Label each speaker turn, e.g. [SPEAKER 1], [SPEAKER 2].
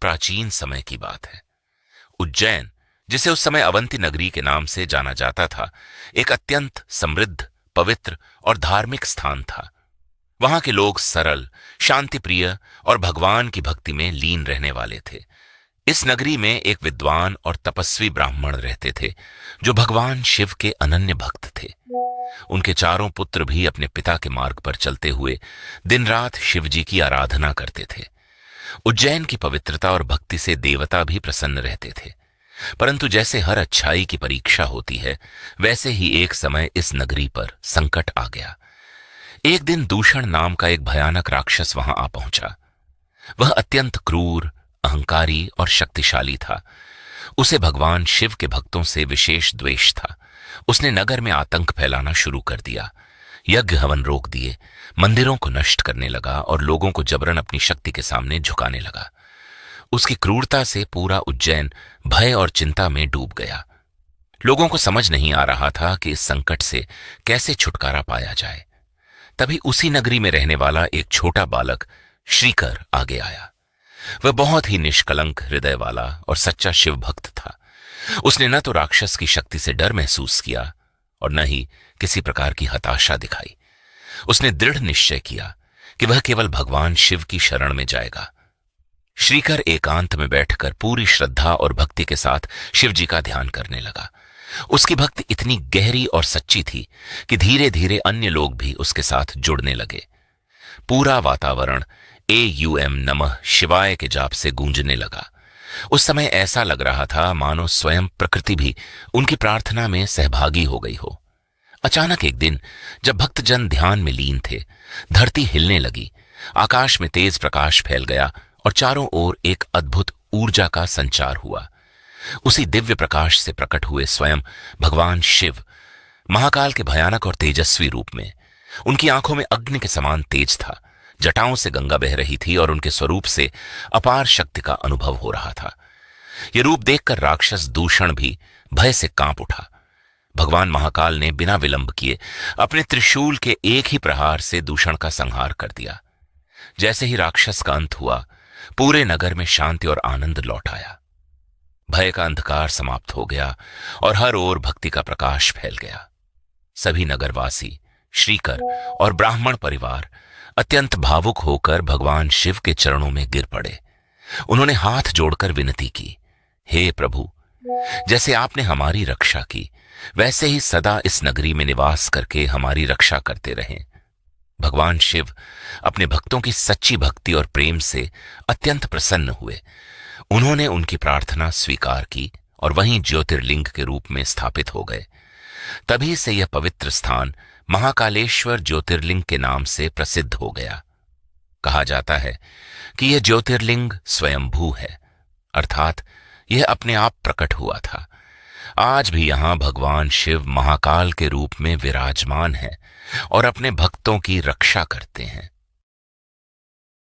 [SPEAKER 1] प्राचीन समय की बात है। उज्जैन, जिसे उस समय अवंती नगरी के नाम से जाना जाता था, एक अत्यंत समृद्ध, पवित्र और धार्मिक स्थान था। वहां के लोग सरल, शांतिप्रिय और भगवान की भक्ति में लीन रहने वाले थे। इस नगरी में एक विद्वान और तपस्वी ब्राह्मण रहते थे, जो भगवान शिव के अनन्य भक्त थे। उनके चारों पुत्र भी अपने पिता के मार्ग पर चलते हुए दिन रात शिव जी की आराधना करते थे। उज्जैन की पवित्रता और भक्ति से देवता भी प्रसन्न रहते थे। परंतु जैसे हर अच्छाई की परीक्षा होती है, वैसे ही एक समय इस नगरी पर संकट आ गया। एक दिन दूषण नाम का एक भयानक राक्षस वहां आ पहुंचा। वह अत्यंत क्रूर, अहंकारी और शक्तिशाली था। उसे भगवान शिव के भक्तों से विशेष द्वेष था। उसने नगर में आतंक फैलाना शुरू कर दिया, यज्ञ हवन रोक दिए, मंदिरों को नष्ट करने लगा और लोगों को जबरन अपनी शक्ति के सामने झुकाने लगा। उसकी क्रूरता से पूरा उज्जैन भय और चिंता में डूब गया। लोगों को समझ नहीं आ रहा था कि इस संकट से कैसे छुटकारा पाया जाए। तभी उसी नगरी में रहने वाला एक छोटा बालक श्रीकर आगे आया। वह बहुत ही निष्कलंक हृदय वाला और सच्चा शिव भक्त था। उसने न तो राक्षस की शक्ति से डर महसूस किया और न ही किसी प्रकार की हताशा दिखाई। उसने दृढ़ निश्चय किया कि वह केवल भगवान शिव की शरण में जाएगा। श्रीकर एकांत में बैठकर पूरी श्रद्धा और भक्ति के साथ शिव जी का ध्यान करने लगा। उसकी भक्ति इतनी गहरी और सच्ची थी कि धीरे धीरे अन्य लोग भी उसके साथ जुड़ने लगे। पूरा वातावरण एयूएम नमः शिवाय के जाप से गूंजने लगा। उस समय ऐसा लग रहा था मानो स्वयं प्रकृति भी उनकी प्रार्थना में सहभागी हो गई हो। अचानक एक दिन, जब भक्तजन ध्यान में लीन थे, धरती हिलने लगी, आकाश में तेज प्रकाश फैल गया और चारों ओर एक अद्भुत ऊर्जा का संचार हुआ। उसी दिव्य प्रकाश से प्रकट हुए स्वयं भगवान शिव, महाकाल के भयानक और तेजस्वी रूप में। उनकी आंखों में अग्नि के समान तेज था, जटाओं से गंगा बह रही थी और उनके स्वरूप से अपार शक्ति का अनुभव हो रहा था। यह रूप देखकर राक्षस दूषण भी भय से कांप उठा। भगवान महाकाल ने बिना विलंब किए अपने त्रिशूल के एक ही प्रहार से दूषण का संहार कर दिया। जैसे ही राक्षस का अंत हुआ, पूरे नगर में शांति और आनंद लौट आया। भय का अंधकार समाप्त हो गया और हर ओर भक्ति का प्रकाश फैल गया। सभी नगरवासी, श्रीकर और ब्राह्मण परिवार अत्यंत भावुक होकर भगवान शिव के चरणों में गिर पड़े। उन्होंने हाथ जोड़कर विनती की, हे प्रभु, जैसे आपने हमारी रक्षा की, वैसे ही सदा इस नगरी में निवास करके हमारी रक्षा करते रहें। भगवान शिव अपने भक्तों की सच्ची भक्ति और प्रेम से अत्यंत प्रसन्न हुए। उन्होंने उनकी प्रार्थना स्वीकार की और वहीं ज्योतिर्लिंग के रूप में स्थापित हो गए। तभी से यह पवित्र स्थान महाकालेश्वर ज्योतिर्लिंग के नाम से प्रसिद्ध हो गया। कहा जाता है कि यह ज्योतिर्लिंग स्वयंभू है, अर्थात यह अपने आप प्रकट हुआ था। आज भी यहां भगवान शिव महाकाल के रूप में विराजमान है और अपने भक्तों की रक्षा करते हैं।